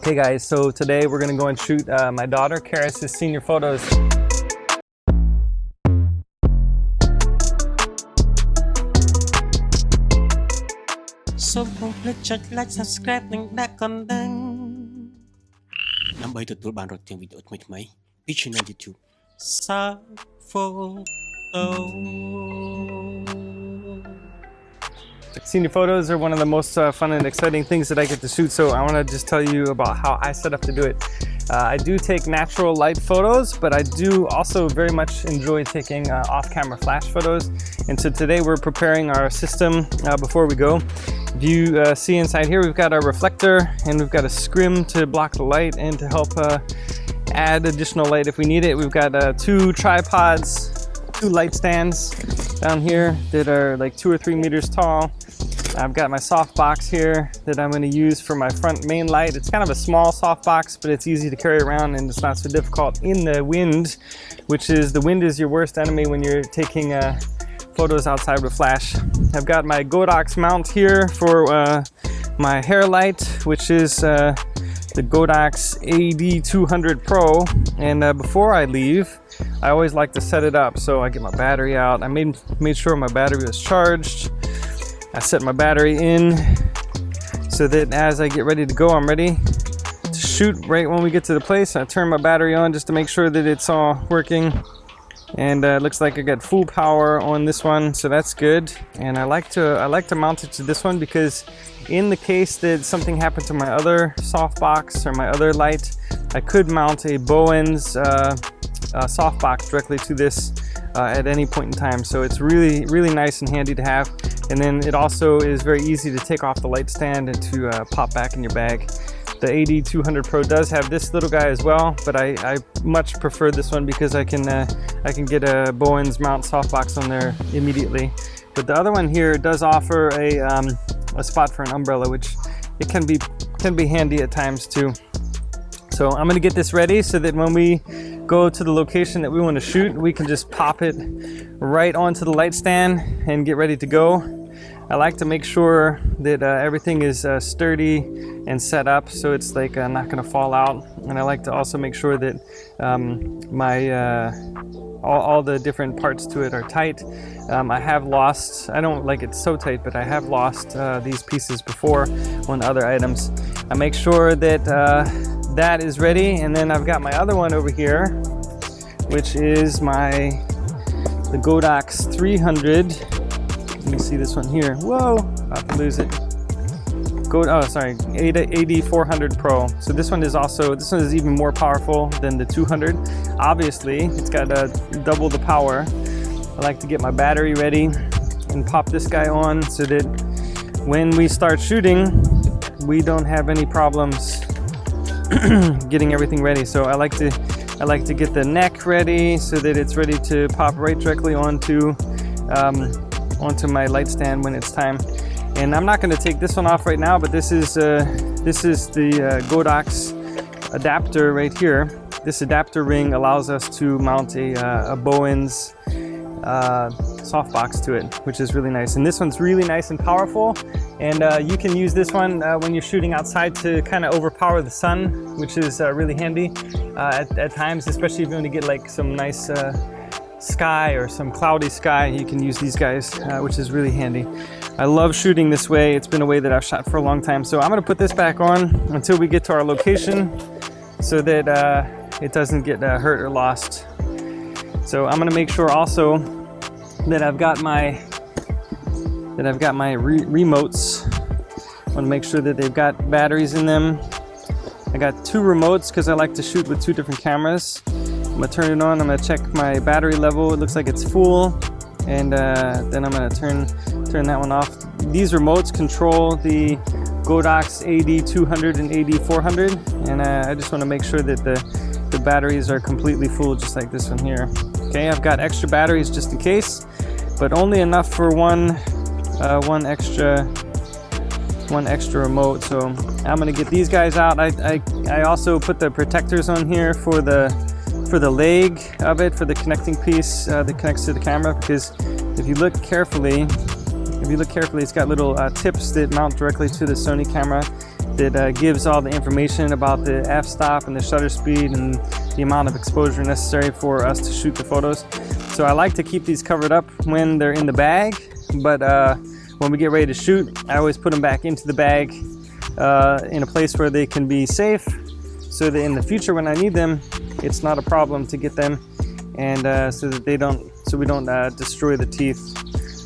Hey guys, so today we're gonna go and shoot my daughter Karis's senior photos. So complete ចុច like subscribe និងដាក់កណ្ដឹងដើម្បីទទួលបានរកទាំងវីដេអូថ្មីៗពី channel YouTube Photo. Senior photos are one of the most fun and exciting things that I get to shoot, so I want to just tell you about how I set up to do it. I do take natural light photos, but I do also very much enjoy taking off-camera flash photos. And so today we're preparing our system before we go. If you see inside here, we've got our reflector and we've got a scrim to block the light and to help add additional light if we need it. We've got 2 tripods, 2 light stands down here that are like 2 or 3 meters tall. I've got my soft box here that I'm going to use for my front main light. It's kind of a small soft box, but it's easy to carry around and it's not so difficult in the wind, which is the wind is your worst enemy when you're taking photos outside with flash. I've got my Godox mount here for my hair light, which is the Godox AD200Pro. And before I leave, I always like to set it up. So I get my battery out. I made sure my battery was charged. I set my battery in so that as I get ready to go, I'm ready to shoot right when we get to the place. I turn my battery on just to make sure that it's all working. And it looks like I got full power on this one, so that's good. And I like to mount it to this one because in the case that something happened to my other softbox or my other light, I could mount a Bowens softbox directly to this at any point in time. So it's really nice and handy to have. And then it also is very easy to take off the light stand and to pop back in your bag. The AD200Pro does have this little guy as well, but I much prefer this one because I can get a Bowens mount softbox on there immediately. But the other one here does offer a spot for an umbrella, which it can be handy at times too. So I'm gonna get this ready so that when we go to the location that we want to shoot, we can just pop it right onto the light stand and get ready to go. I like to make sure that everything is sturdy and set up so it's like not going to fall out. And I like to also make sure that all the different parts to it are tight. I have lost, I don't like it so tight, but I have lost these pieces before on other items. I make sure that that is ready, and then I've got my other one over here, which is the Godox 300. Let me see this one here. Whoa, about to lose it. AD400Pro. So this one is even more powerful than the 200. Obviously, it's got double the power. I like to get my battery ready and pop this guy on so that when we start shooting, we don't have any problems getting everything ready. So I like to get the neck ready so that it's ready to pop right directly onto my light stand when it's time. And I'm not going to take this one off right now, but this is the Godox Adapter right here. This adapter ring allows us to mount a Bowens softbox to it, which is really nice. And this one's really nice and powerful, and you can use this one when you're shooting outside to kind of overpower the sun, which is really handy at times, especially if you want to get like some nice sky or some cloudy sky. You can use these guys, which is really handy. I love shooting this way. It's been a way that I've shot for a long time. So I'm going to put this back on until we get to our location so that it doesn't get hurt or lost. So I'm going to make sure also that I've got my remotes. I want to make sure that they've got batteries in them. I got 2 remotes because I like to shoot with 2 different cameras. I'm going to turn it on. I'm going to check my battery level. It looks like it's full. And then I'm going to turn that one off. These remotes control the Godox AD200 and AD400. And I just want to make sure that the batteries are completely full, just like this one here. Okay, I've got extra batteries just in case, but only enough for one extra remote. So I'm going to get these guys out. I also put the protectors on here for the leg of it, for the connecting piece that connects to the camera, because if you look carefully, it's got little tips that mount directly to the Sony camera, that gives all the information about the f-stop and the shutter speed and the amount of exposure necessary for us to shoot the photos. So I like to keep these covered up when they're in the bag, but when we get ready to shoot, I always put them back into the bag in a place where they can be safe, so that in the future when I need them, it's not a problem to get them, and so that we don't destroy the teeth.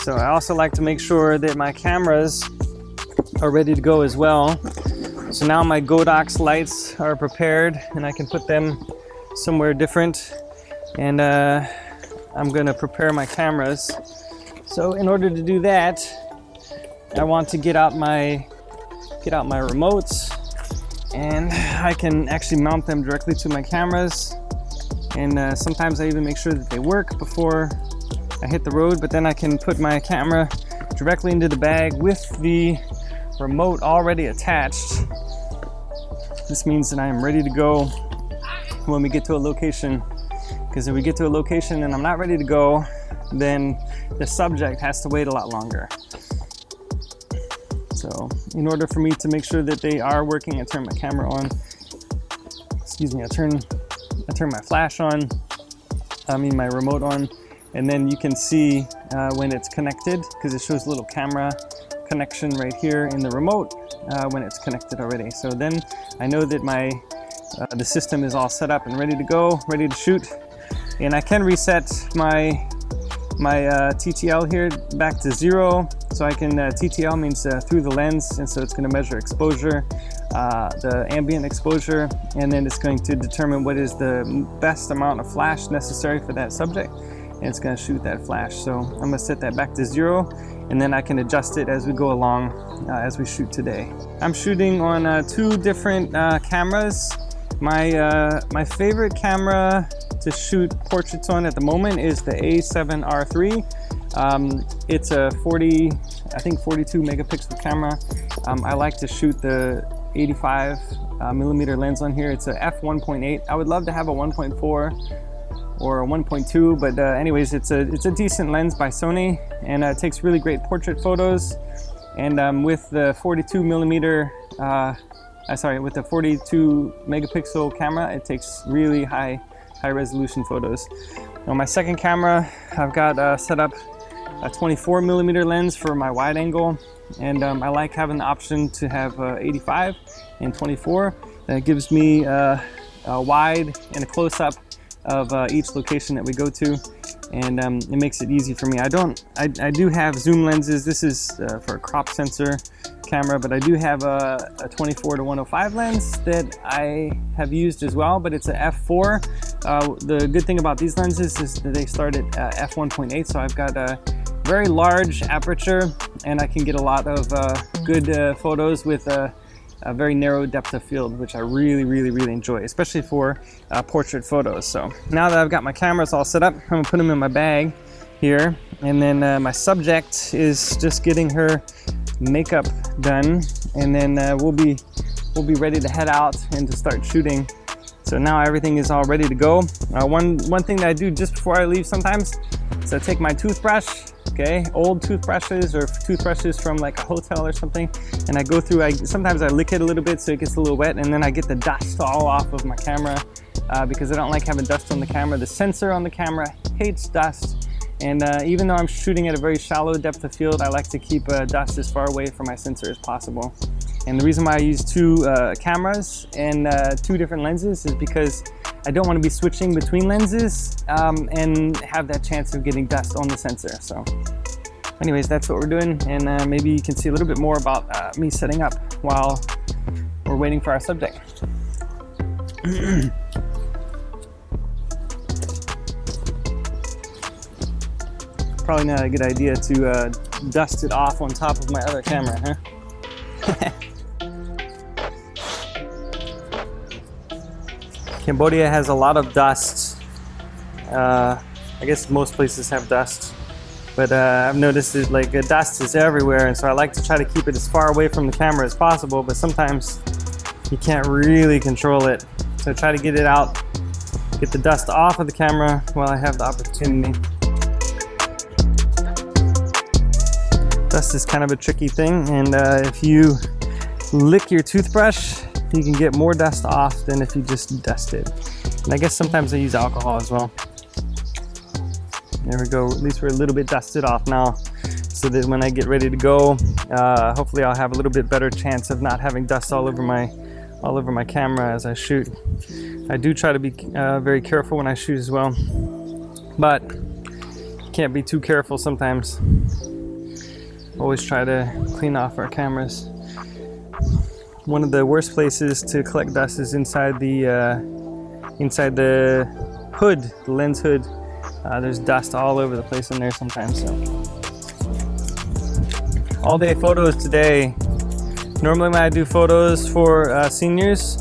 So I also like to make sure that my cameras are ready to go as well. So now my Godox lights are prepared and I can put them somewhere different, and I'm gonna prepare my cameras. So in order to do that, I want to get out my remotes, and I can actually mount them directly to my cameras, and sometimes I even make sure that they work before I hit the road, but then I can put my camera directly into the bag with the remote already attached. This means that I am ready to go when we get to a location, because if we get to a location and I'm not ready to go, then the subject has to wait a lot longer. So in order for me to make sure that they are working, I turn my camera on. Excuse me, I turn my flash on, my remote on, and then you can see when it's connected, because it shows a little camera connection right here in the remote when it's connected already. So then I know that the system is all set up and ready to go, ready to shoot. And I can reset my TTL here back to 0. So I can, TTL means through the lens, and so it's going to measure exposure, the ambient exposure, and then it's going to determine what is the best amount of flash necessary for that subject, and it's going to shoot that flash. So I'm going to set that back to 0, and then I can adjust it as we go along as we shoot today. I'm shooting on 2 different cameras. My favorite camera to shoot portraits on at the moment is the A7RIII. It's a 42 megapixel camera. I like to shoot the 85 millimeter lens on here. It's a f1.8. I would love to have a 1.4 or a 1.2, but anyways, it's a decent lens by Sony, and it takes really great portrait photos. And with the 42 megapixel camera, it takes really high resolution photos. On my second camera, I've got set up a 24 millimeter lens for my wide angle, and I like having the option to have 85 and 24. That gives me a wide and a close-up of each location that we go to, and it makes it easy for me. I do have zoom lenses. This is for a crop sensor camera, but I do have a 24-105 lens that I have used as well, but it's a f4. The good thing about these lenses is that they start at f1.8, so I've got a very large aperture, and I can get a lot of good photos with a very narrow depth of field, which I really enjoy, especially for portrait photos. So now that I've got my cameras all set up, I'm gonna put them in my bag here, and then my subject is just getting her makeup done, and then we'll be ready to head out and to start shooting. So now everything is all ready to go. One thing that I do just before I leave sometimes is I take my toothbrush, okay, old toothbrushes or toothbrushes from like a hotel or something, and I go through, sometimes I lick it a little bit so it gets a little wet, and then I get the dust all off of my camera because I don't like having dust on the camera. The sensor on the camera hates dust, and even though I'm shooting at a very shallow depth of field, I like to keep dust as far away from my sensor as possible. And the reason why I use 2 cameras and 2 different lenses is because I don't want to be switching between lenses and have that chance of getting dust on the sensor. So anyways, that's what we're doing, and maybe you can see a little bit more about me setting up while we're waiting for our subject. Probably not a good idea to dust it off on top of my other camera, huh? Cambodia has a lot of dust. I guess most places have dust, but I've noticed that like dust is everywhere, and so I like to try to keep it as far away from the camera as possible, but sometimes you can't really control it. So I try to get it out, get the dust off of the camera while I have the opportunity. Dust is kind of a tricky thing, and if you lick your toothbrush, you can get more dust off than if you just dust it. And I guess sometimes I use alcohol as well. There we go, at least we're a little bit dusted off now, so that when I get ready to go, hopefully I'll have a little bit better chance of not having dust all over my camera as I shoot. I do try to be very careful when I shoot as well, but you can't be too careful sometimes. Always try to clean off our cameras. One of the worst places to collect dust is inside the hood, the lens hood. There's dust all over the place in there sometimes. So. All day photos today. Normally when I do photos for seniors,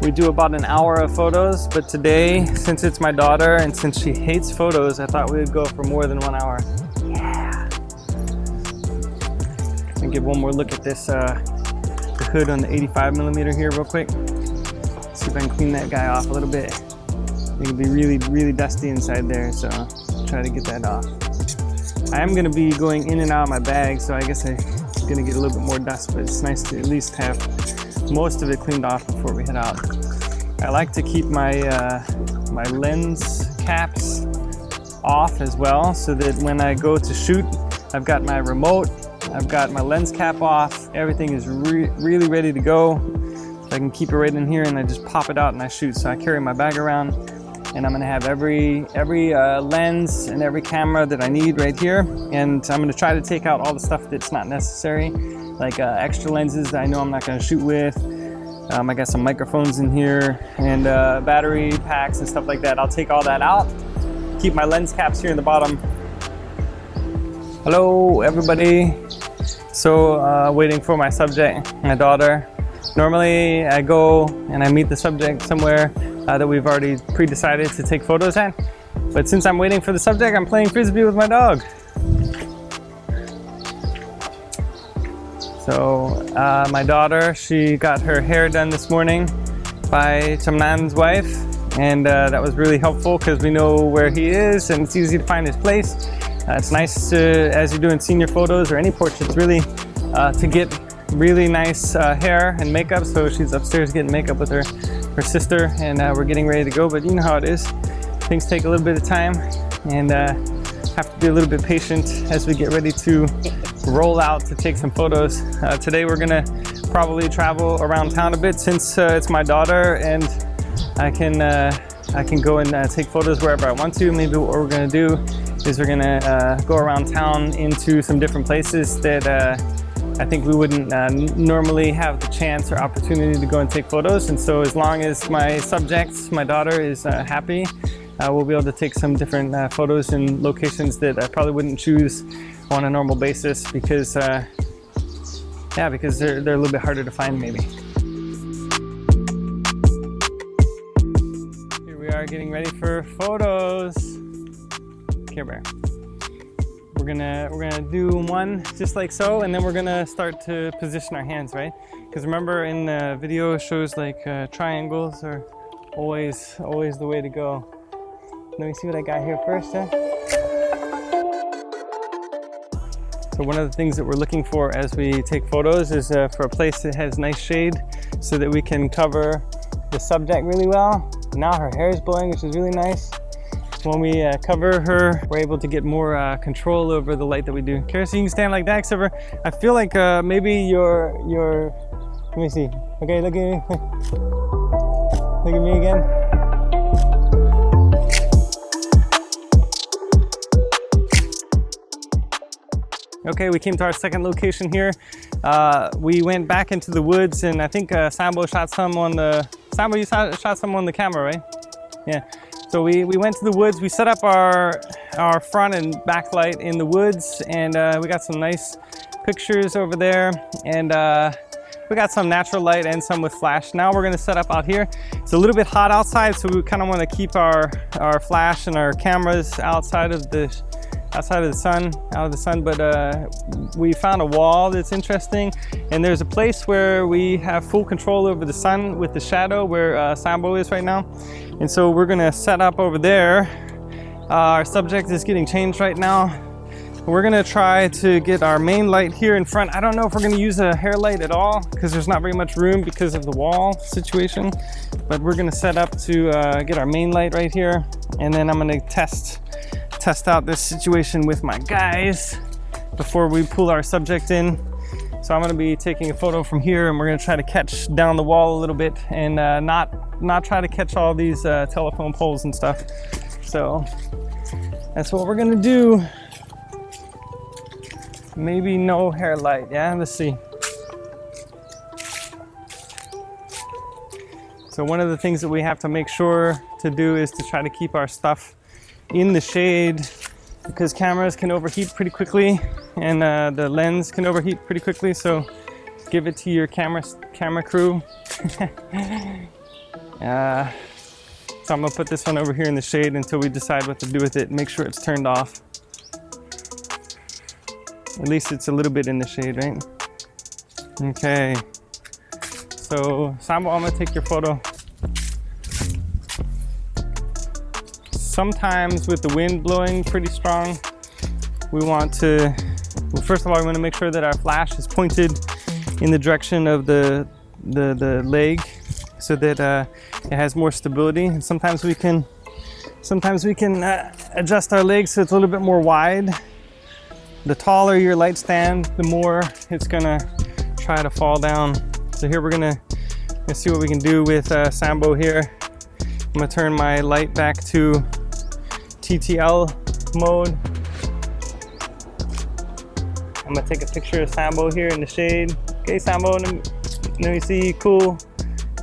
we do about an hour of photos, but today, since it's my daughter and since she hates photos, I thought we would go for more than 1 hour. Yeah. Let me give one more look at this the hood on the 85mm here real quick. See if I can clean that guy off a little bit. It can be really dusty inside there, so I'll try to get that off. I am gonna be going in and out of my bag, so I guess I'm gonna get a little bit more dust, but it's nice to at least have most of it cleaned off before we head out. I like to keep my my lens caps off as well, so that when I go to shoot, I've got my remote, I've got my lens cap off, everything is really ready to go. So I can keep it right in here and I just pop it out and I shoot. So I carry my bag around and I'm gonna have every lens and every camera that I need right here. And I'm gonna try to take out all the stuff that's not necessary, like extra lenses that I know I'm not gonna shoot with. I got some microphones in here and battery packs and stuff like that. I'll take all that out, keep my lens caps here in the bottom. Hello everybody. So waiting for my subject, my daughter. Normally I go and I meet the subject somewhere that we've already pre-decided to take photos at. But since I'm waiting for the subject, I'm playing Frisbee with my dog. So my daughter, she got her hair done this morning by Chamnan's wife. And that was really helpful because we know where he is and it's easy to find his place. It's nice to, as you're doing senior photos or any portraits really, to get really nice hair and makeup. So she's upstairs getting makeup with her sister, and we're getting ready to go. But you know how it is, things take a little bit of time, and have to be a little bit patient as we get ready to roll out to take some photos. Today we're gonna probably travel around town a bit since it's my daughter, and I can go and take photos wherever I want to. Maybe what we're gonna do is we're gonna go around town into some different places that I think we wouldn't normally have the chance or opportunity to go and take photos. And so as long as my subject, my daughter, is happy, we'll be able to take some different photos in locations that I probably wouldn't choose on a normal basis because, yeah, because they're a little bit harder to find maybe. Here we are getting ready for photos. Care Bear. We're gonna do one just like so, and then we're gonna start to position our hands, right? Because remember in the video it shows like triangles are always the way to go. Let me see what I got here first. So one of the things that we're looking for as we take photos is for a place that has nice shade so that we can cover the subject really well. Now her hair is blowing, which is really nice. When we cover her, we're able to get more control over the light that we do. Kara, so you can stand like that, except for I feel like maybe your, let me see. Okay, look at me. Look at me again. Okay, we came to our second location here. We went back into the woods, and I think Sambo shot some on the, Sambo, you shot some on the camera, right? Yeah. So we went to the woods, we set up our front and back light in the woods, and we got some nice pictures over there, and we got some natural light and some with flash. Now we're gonna set up out here. It's a little bit hot outside, so we kind of want to keep our flash and our cameras outside of the sun, but we found a wall that's interesting, and there's a place where we have full control over the sun with the shadow where Sambo is right now. And so we're gonna set up over there. Our subject is getting changed right now. We're gonna try to get our main light here in front. I don't know if we're gonna use a hair light at all because there's not very much room because of the wall situation, but we're gonna set up to get our main light right here, and then I'm gonna test out this situation with my guys before we pull our subject in. So I'm gonna be taking a photo from here, and we're gonna try to catch down the wall a little bit and not try to catch all these telephone poles and stuff. So that's what we're gonna do. Maybe no hair light, yeah, let's see. So one of the things that we have to make sure to do is to try to keep our stuff in the shade, because cameras can overheat pretty quickly, and the lens can overheat pretty quickly, so give it to your camera crew. So I'm gonna put this one over here in the shade until we decide what to do with it. Make sure it's turned off. At least it's a little bit in the shade, right? Okay. So Sambo, I'm gonna take your photo. Sometimes with the wind blowing pretty strong, we want to, well, first of all, we want to make sure that our flash is pointed in the direction of the leg so that it has more stability. And sometimes we can adjust our legs so it's a little bit more wide. The taller your light stand, the more it's gonna try to fall down. So here let's see what we can do with Sambo here. I'm gonna turn my light back to TTL mode. I'm gonna take a picture of Sambo here in the shade. Okay, Sambo, let me see, cool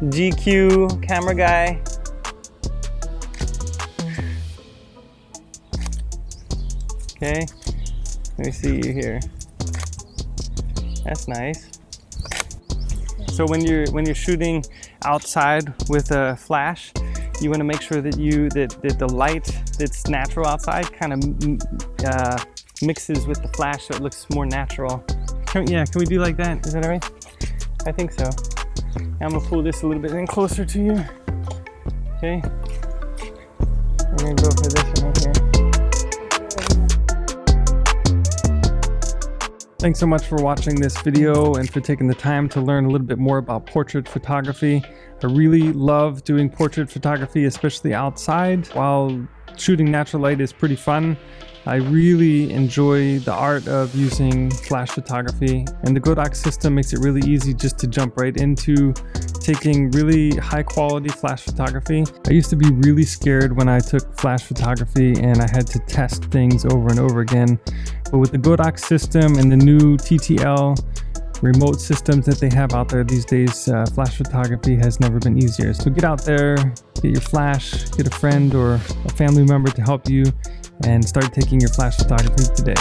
GQ camera guy. Okay, let me see you here. That's nice. So when you're shooting outside with a flash, you want to make sure that that the light that's natural outside kind of mixes with the flash so it looks more natural. Can we do like that? Is that all right? I think so. I'm gonna pull this a little bit in closer to you. Okay. I'm gonna go for this one right here. Thanks so much for watching this video and for taking the time to learn a little bit more about portrait photography. I really love doing portrait photography, especially outside. While shooting natural light is pretty fun, I really enjoy the art of using flash photography, and the Godox system makes it really easy just to jump right into taking really high quality flash photography. I used to be really scared when I took flash photography and I had to test things over and over again. But with the Godox system and the new TTL remote systems that they have out there these days, flash photography has never been easier. So get out there, get your flash, get a friend or a family member to help you, and start taking your flash photography today.